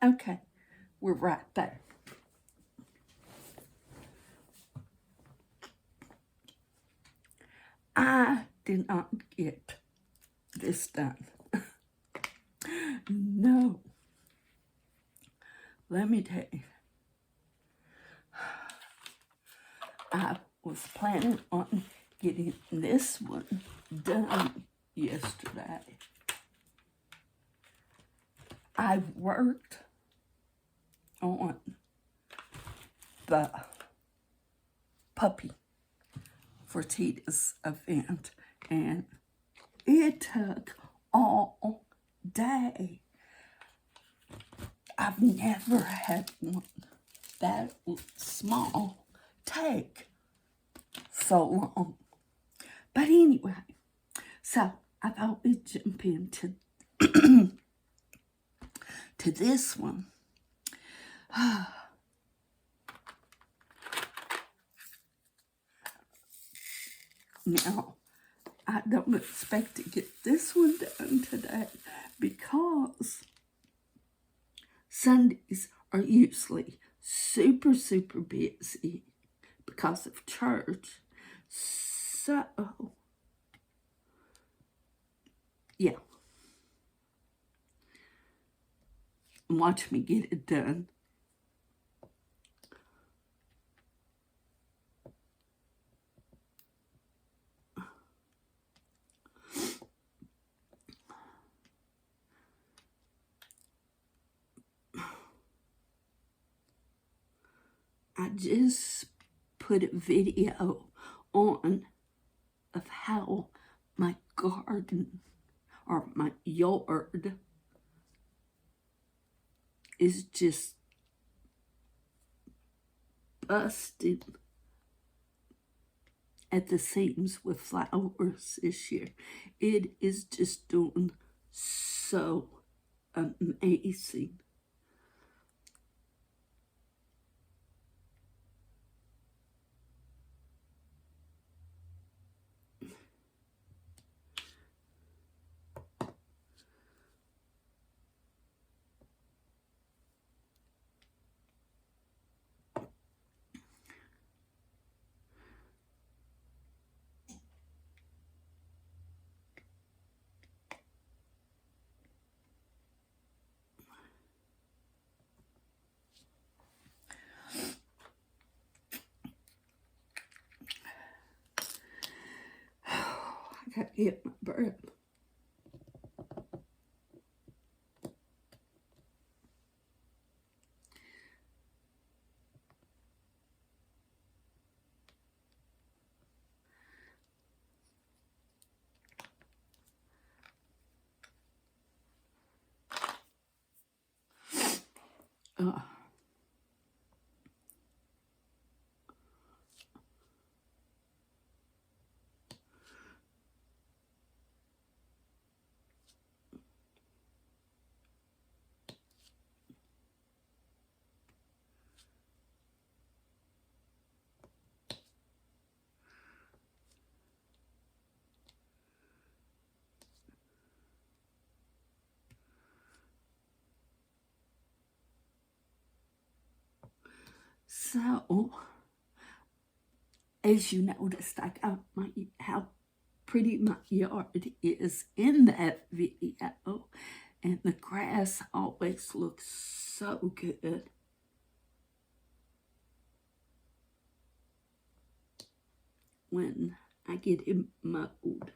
Okay, we're right there. I did not get this done. No. Let me tell you. I was planning on getting this one done yesterday. I worked on the puppy for Tita's event, and it took all day. I've never had one that small take so long. But anyway, so I thought we'd jump into to this one. Now, I don't expect to get this one done today because Sundays are usually super, super busy because of church. So, yeah. Watch me get it done. I just put a video on of how my garden or my yard is just busted at the seams with flowers this year. It is just doing so amazing. I gotta get my breath. So, as you noticed, I got how pretty my yard is in that video, and the grass always looks so good. When I get it mowed.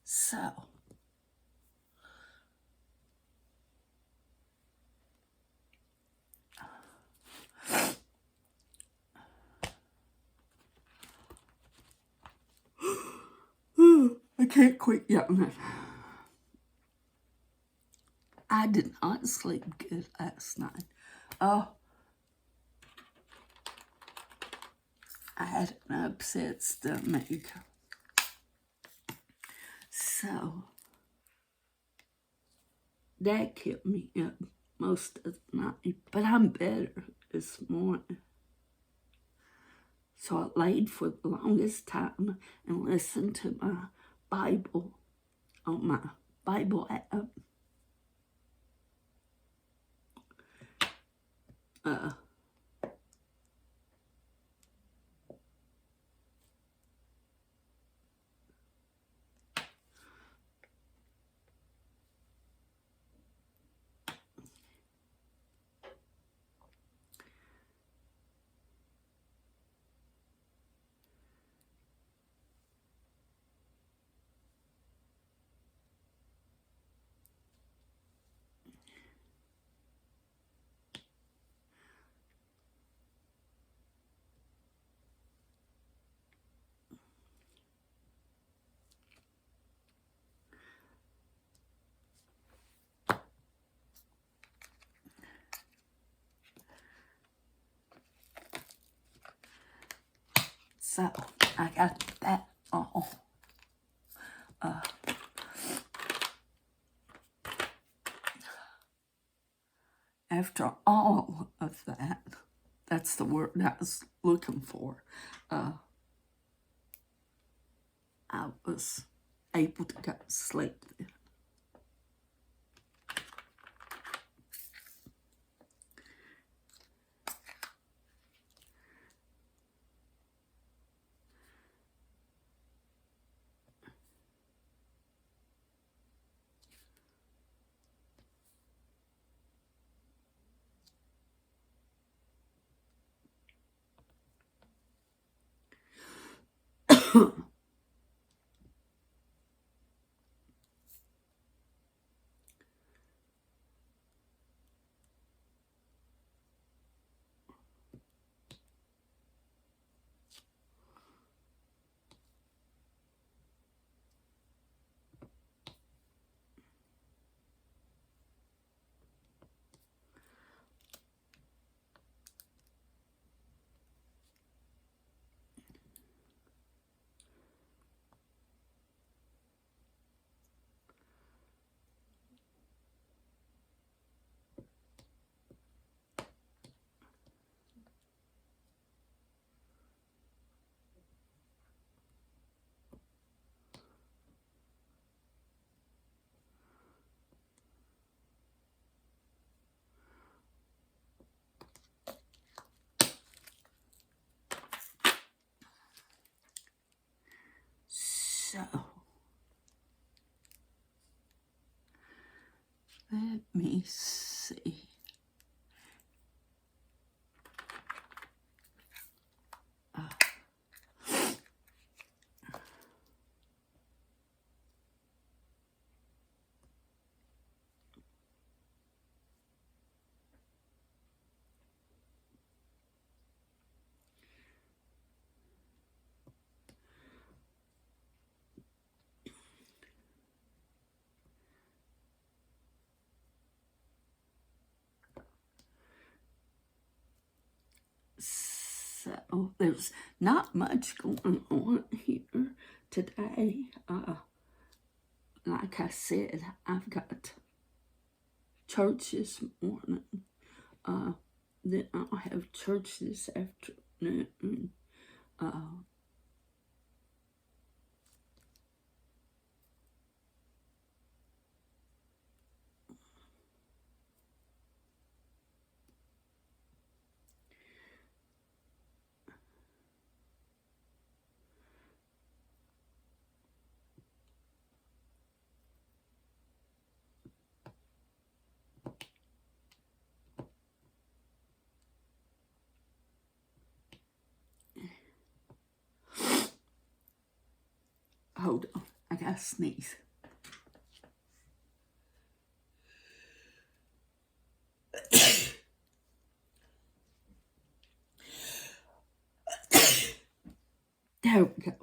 So, I can't quit yelling. I did not sleep good last night. Oh, I had an upset stomach. So, that kept me up most of the night. But I'm better this morning. So I laid for the longest time and listened to my Bible on my Bible app. So I got that all. After all of that, that's the word I was looking for. I was able to go to sleep then. So, let me see. So, there's not much going on here today. Like I said, I've got church this morning. Then I'll have church this afternoon. Hold on, I gotta sneeze. There we go.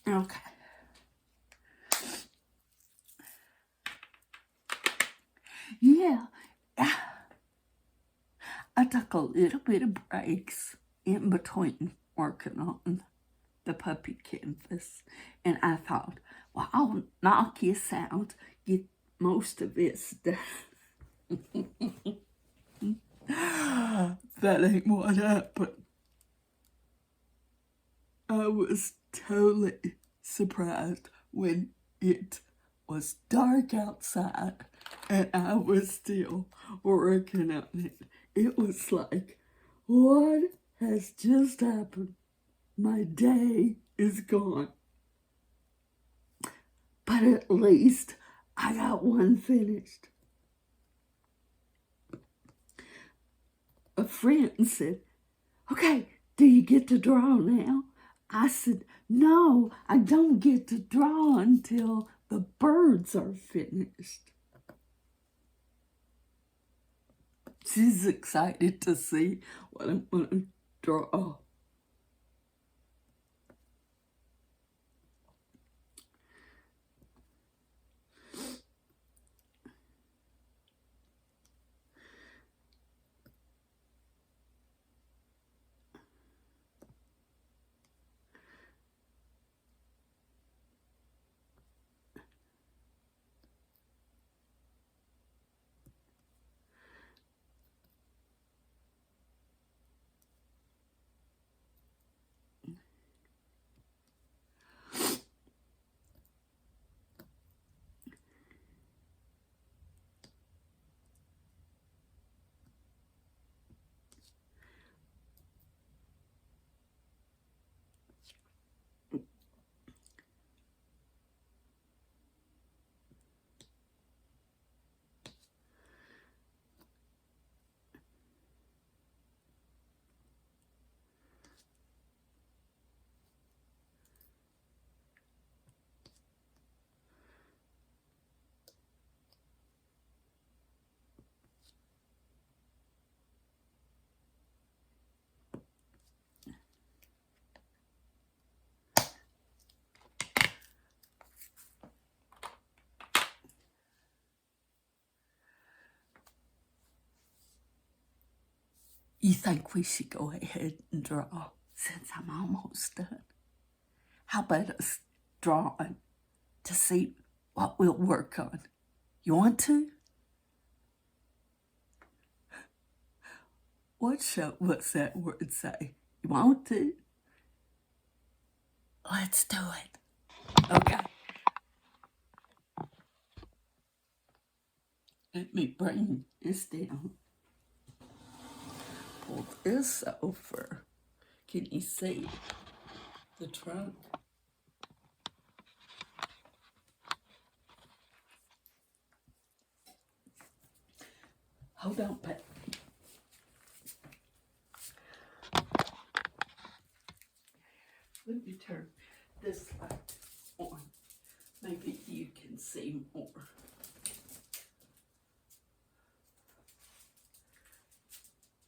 Okay. Yeah, I took a little bit of breaks in between working on the puppy canvas, and I thought, well, I'll knock this out, get most of this done. That ain't what happened. I was totally surprised when it was dark outside and I was still working on it. It was like, what has just happened? My day is gone. But at least I got one finished. A friend said, okay, do you get to draw now? I said, no, I don't get to draw until the birds are finished. She's excited to see what I'm going to draw. You think we should go ahead and draw since I'm almost done? How about us drawing to see what we'll work on? You want to? What's that word say? You want to? Let's do it. Okay. Let me bring this down. Pull this over. Can you see the trunk? Hold on, Pat. Let me turn this light on. Maybe you can see more.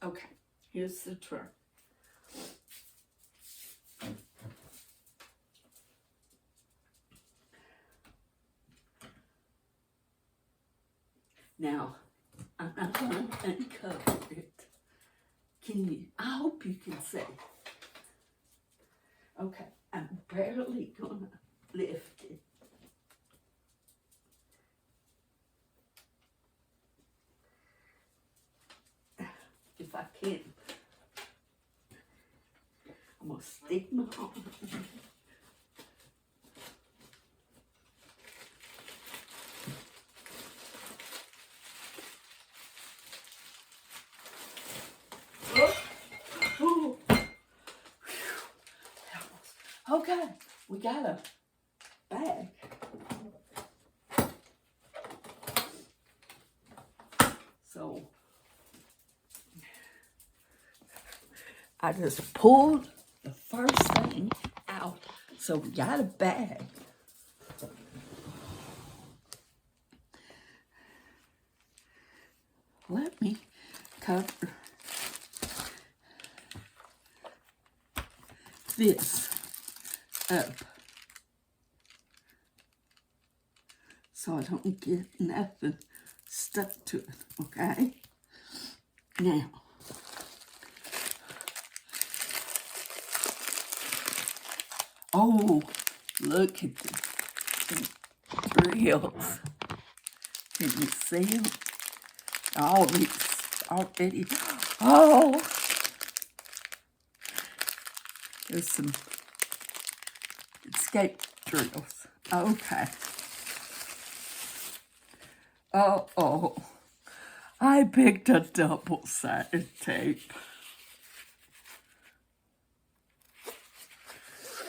Okay, here's the trunk. Now, I'm going to uncover it. I hope you can see. Okay, I'm barely going to lift it. If I can, I'm going to stick my arm. Okay, we got a bag. So I just pulled the first thing out. So we got a bag. Let me cover this up so I don't get nothing stuck to it, okay? Now, oh, look at the drills. Can you see them? All these already. Oh, there's some escape drills. Okay. Oh, I picked a double-sided tape.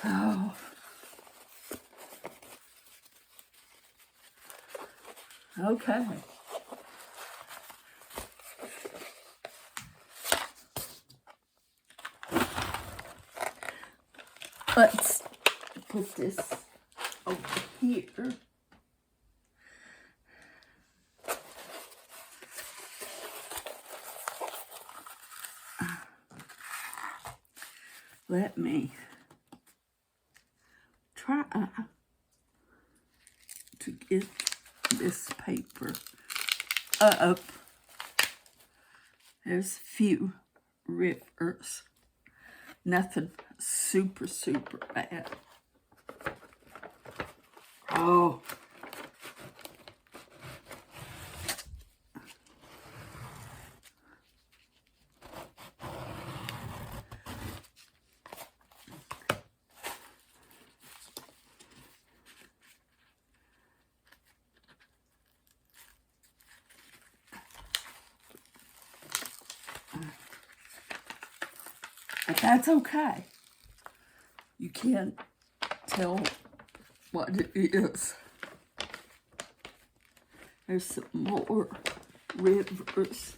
Oh. Okay. Let's put this over here. Let me try to get this paper up. There's a few rivers. Nothing super bad. Oh. But that's okay. You can't tell what it is. There's some more rivers.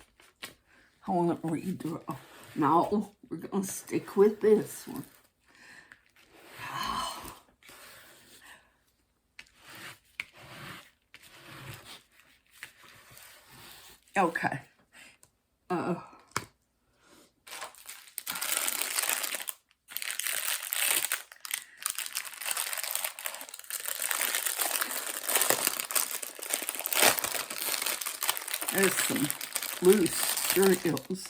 I want to redraw. No, we're going to stick with this one. Okay. There's some loose drills.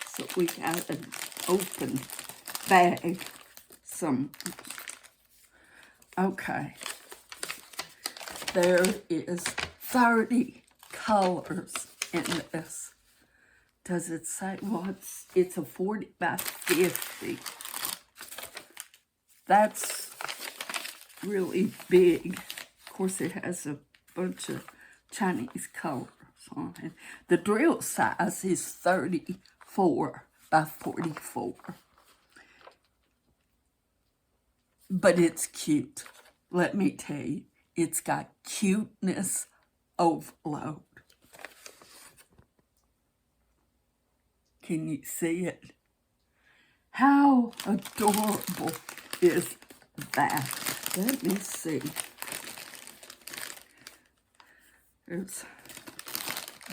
So we got an open bag. Okay. There is 30 colors in this. Does it say, well, it's a 40 by 50. That's really big. Of course, it has a bunch of Chinese colors on it. The drill size is 34 by 44. But it's cute. Let me tell you, it's got cuteness overload. Can you see it? How adorable is that? Let me see. There's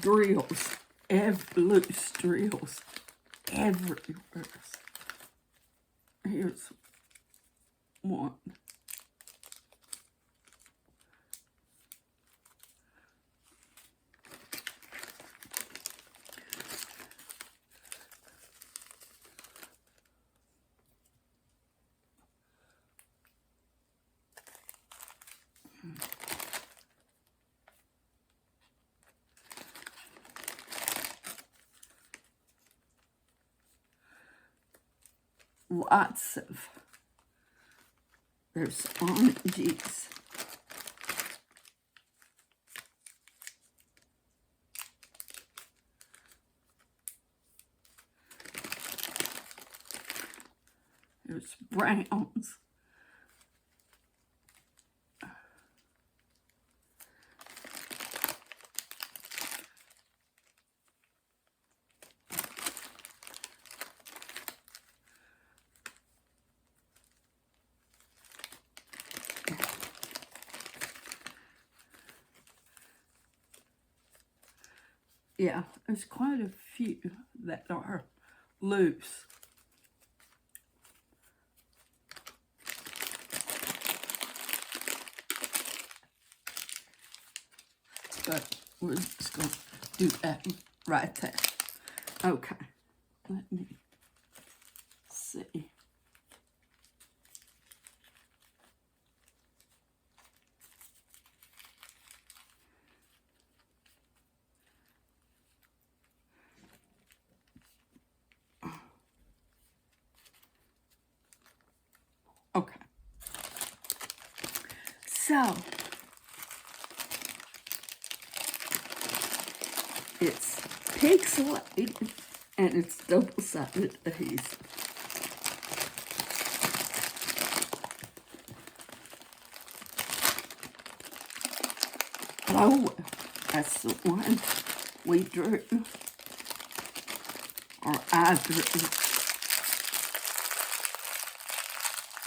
drills, loose drills everywhere. Here's one. Lots of, there's oranges. There's browns. Yeah, there's quite a few that are loose. but we're just going to do that right there. Okay, let me see. Okay. So, it's pixelated and it's double-sided adhesive. Oh, that's the one we drew, or I drew.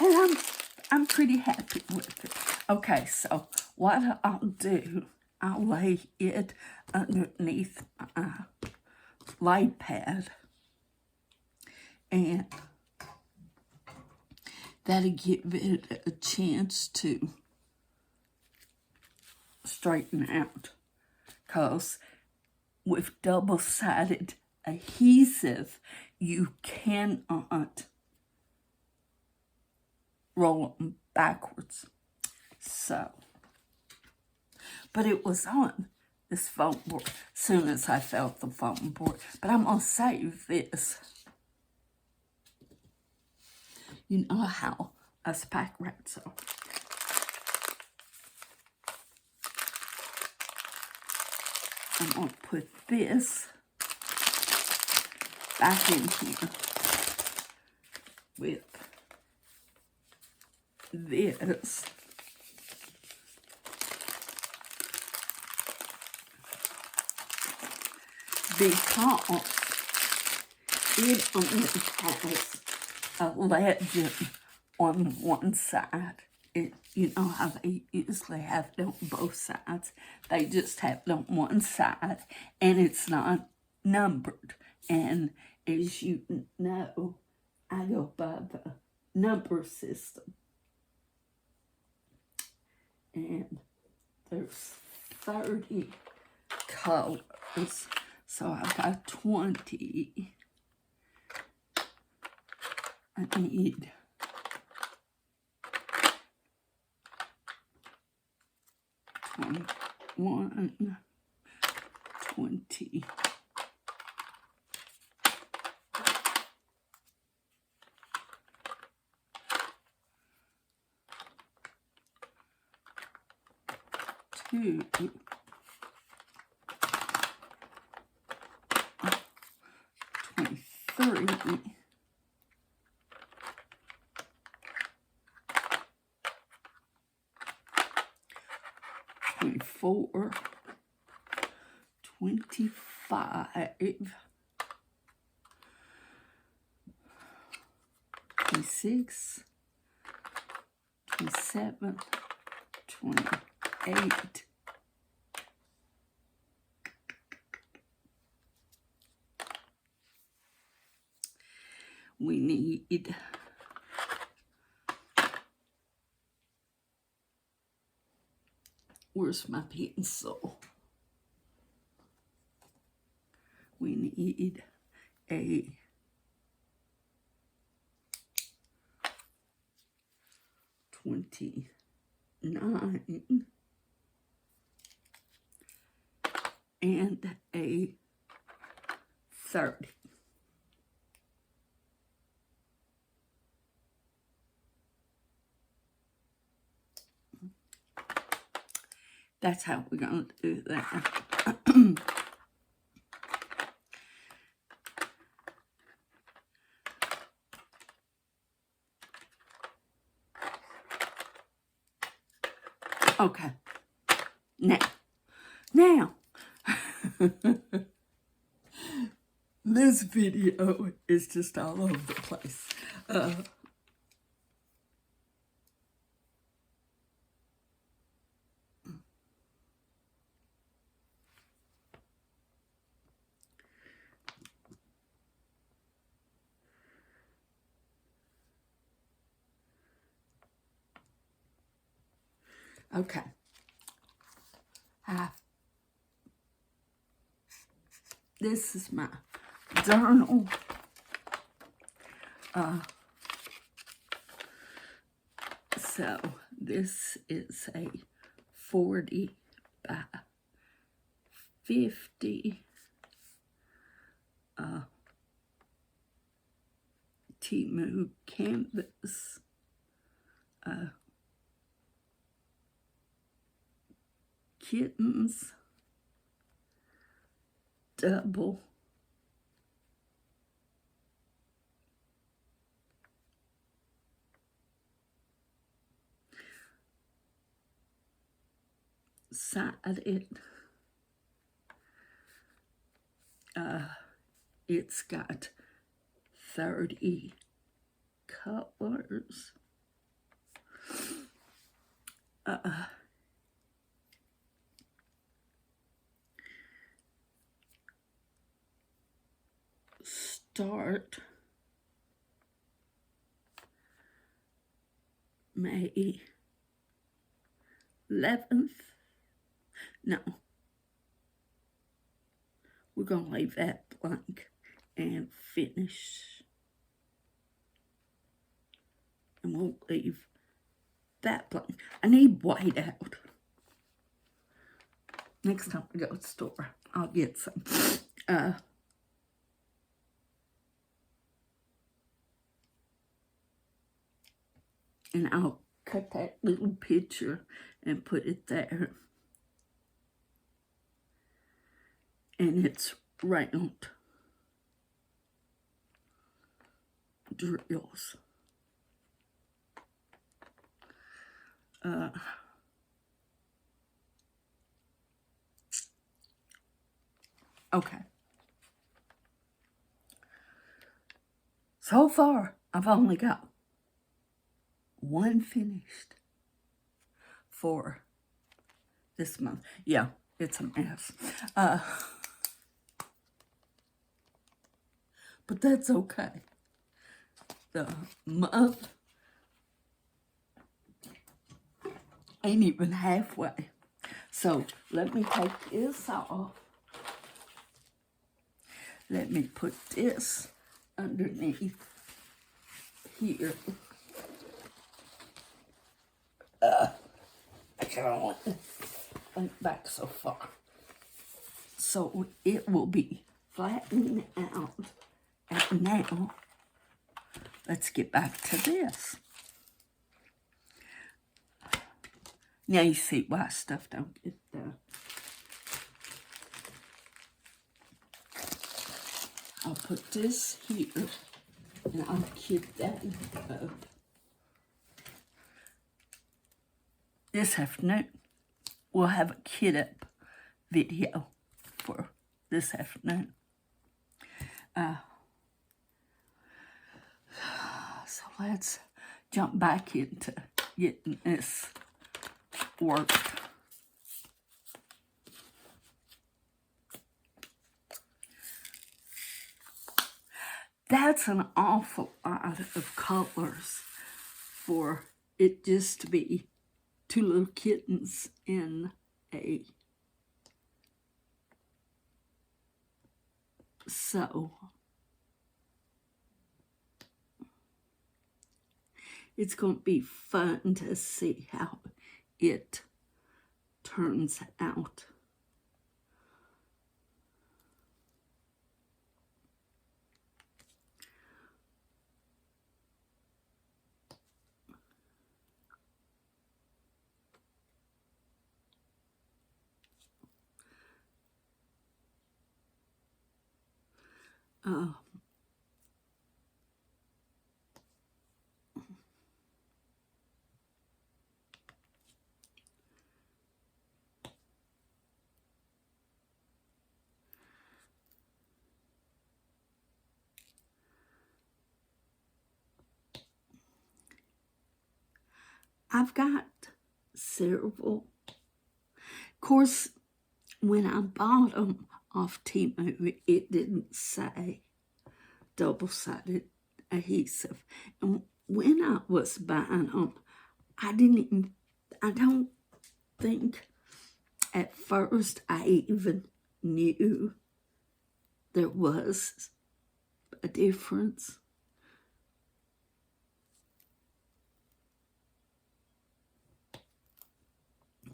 And I'm pretty happy with it. Okay, so what I'll do, I'll lay it underneath my light pad, and that'll give it a chance to straighten out. Because with double-sided adhesive, you cannot roll them backwards. So, but it was on this foam board as soon as I felt the foam board. But I'm going to save this. You know how us pack rats are. I'm going to put this back in here with this. Because it only has a legend on one side. You know how they usually have it on both sides. They just have it on one side, and it's not numbered. And as you know, I go by the number system. And there's 30 colors. So I've got 20. I need 21, 20. Two, 23, 24, 25, 26, 27, 28. We need where's my pencil? We need a 29 and a 30. That's how we're going to do that. Okay. Now, this video is just all over the place. Okay. this is my journal. So this is a 40 by 50 Timu canvas. Kittens, double sided. It's got 30 colors. Start May 11th. No, we're going to leave that blank and finish. And we'll leave that blank. I need white out. Next time we go to the store, I'll get some. And I'll cut that little picture and put it there. And it's round drills. Okay. So far, I've only got one finished for this month. Yeah, it's a mess. But that's okay. The month ain't even halfway. So let me take this off. Let me put this underneath here. I can only think back so far. So it will be flattening out. And now, let's get back to this. Now you see why stuff don't get done. I'll put this here, and I'll keep that up. This afternoon, we'll have a kit up video for this afternoon. So let's jump back into getting this worked. That's an awful lot of colors for it just to be two little kittens in a sew. It's going to be fun to see how it turns out. I've got several. Of course, when I bought them off Temu, it didn't say double-sided adhesive. And when I was buying them, I don't think at first I even knew there was a difference.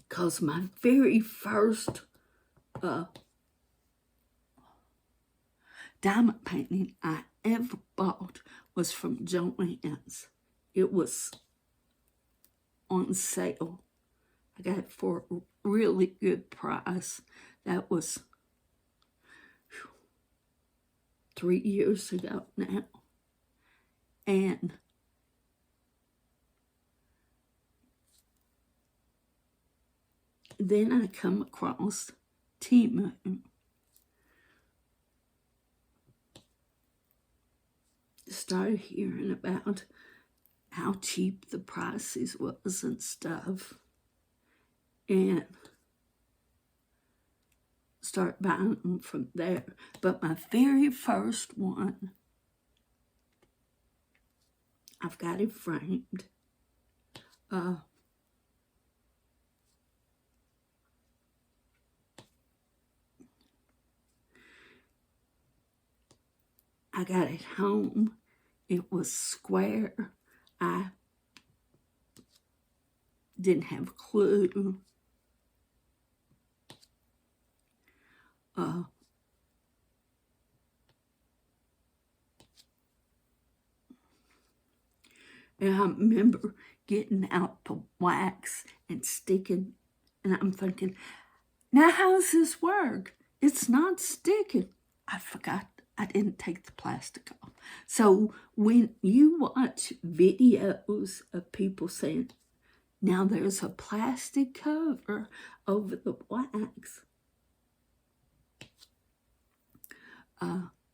Because my very first diamond painting I ever bought was from Joann's. It was on sale. I got it for a really good price. That was 3 years ago now. And then I come across Temu. Started hearing about how cheap the prices was and stuff. And start buying them from there. But my very first one, I've got it framed. I got it home. It was square. I didn't have a clue. And I remember getting out the wax and sticking, and I'm thinking, now how's this work? It's not sticking. I forgot I didn't take the plastic off. So when you watch videos of people saying, now there's a plastic cover over the wax.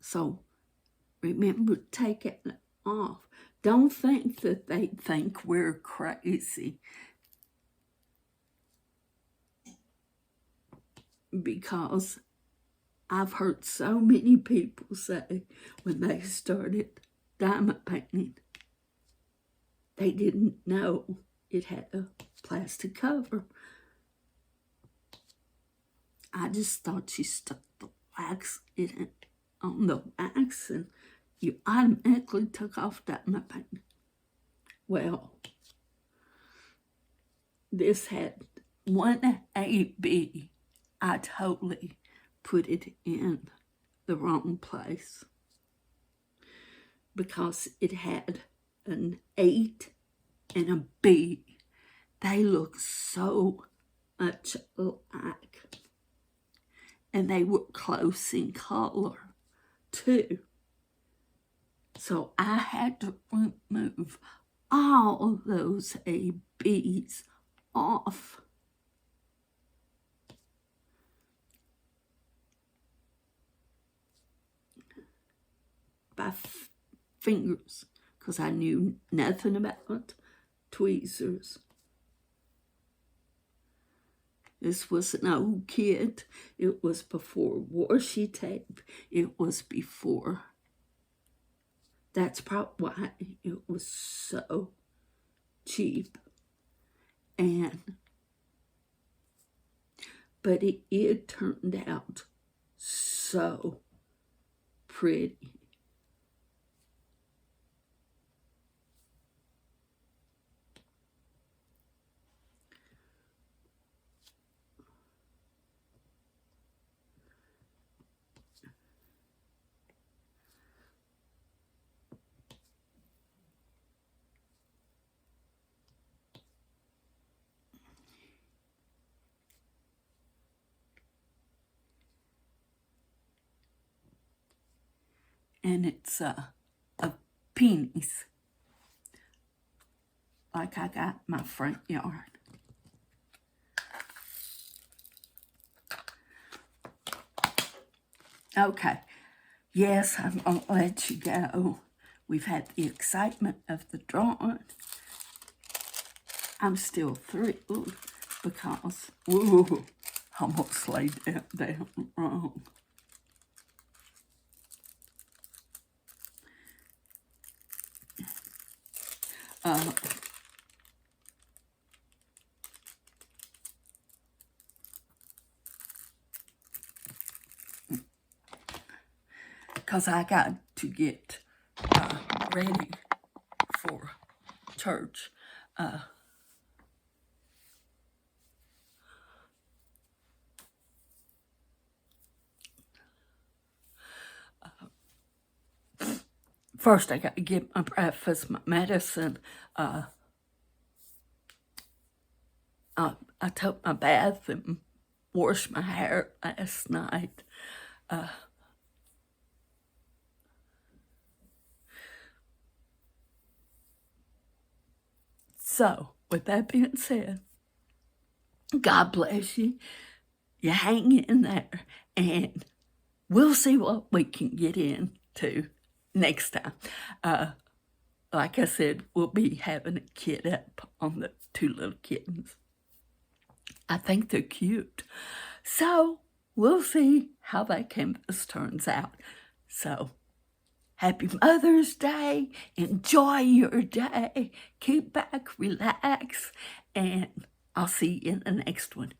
So remember taking it off. Don't think that they think we're crazy. Because I've heard so many people say when they started diamond painting, they didn't know it had a plastic cover. I just thought you stuck the wax in it, on the wax, and you automatically took off diamond painting. Well, this had 1AB. I totally put it in the wrong place because it had an 8 and a B. They look so much alike. And they were close in color too. So I had to remove all those ABs off. By fingers, because I knew nothing about tweezers. This was an old kit. It was before washi tape. It was before. That's probably why it was so cheap. But it turned out so pretty. And it's a penis, like I got my front yard. Okay, yes, I'm gonna let you go. We've had the excitement of the drawing. I'm still thrilled because, whoa, almost laid that down wrong. because I got to get ready for church. First, I got to get my breakfast, my medicine. I took my bath and washed my hair last night. So, with that being said, God bless you. You hang in there, and we'll see what we can get into next time. Like I said, we'll be having a kid up on the 2 little kittens. I think they're cute. So, we'll see how that canvas turns out. So, happy Mother's Day. Enjoy your day. Keep back, relax, and I'll see you in the next one.